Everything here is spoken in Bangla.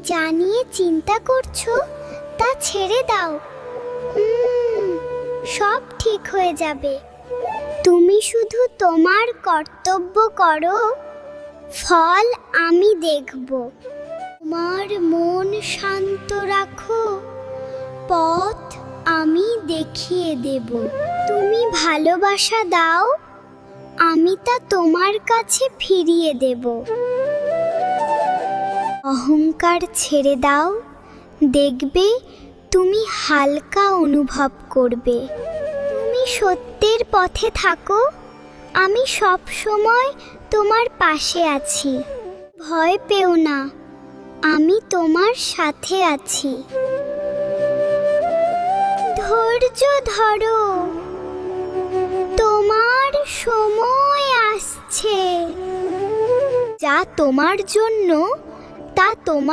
যা নিয়ে চিন্তা করছো তা ছেড়ে দাও। সব ঠিক হয়ে যাবে। তুমি শুধু তোমার কর্তব্য করো, ফল আমি দেখব। তোমার মন শান্ত রাখো, পথ আমি দেখিয়ে দেব। তুমি ভালোবাসা দাও, আমি তা তোমার কাছে ফিরিয়ে দেব। অহংকার ছেড়ে দাও, দেখবে তুমি হালকা অনুভব করবে। তুমি সত্যের পথে থাকো, আমি সব সময় তোমার পাশে আছি। ভয় পেও না, আমি তোমার সাথে আছি। ধৈর্য ধরো, তোমার সময় আসছে। যা তোমার জন্য তা তোমার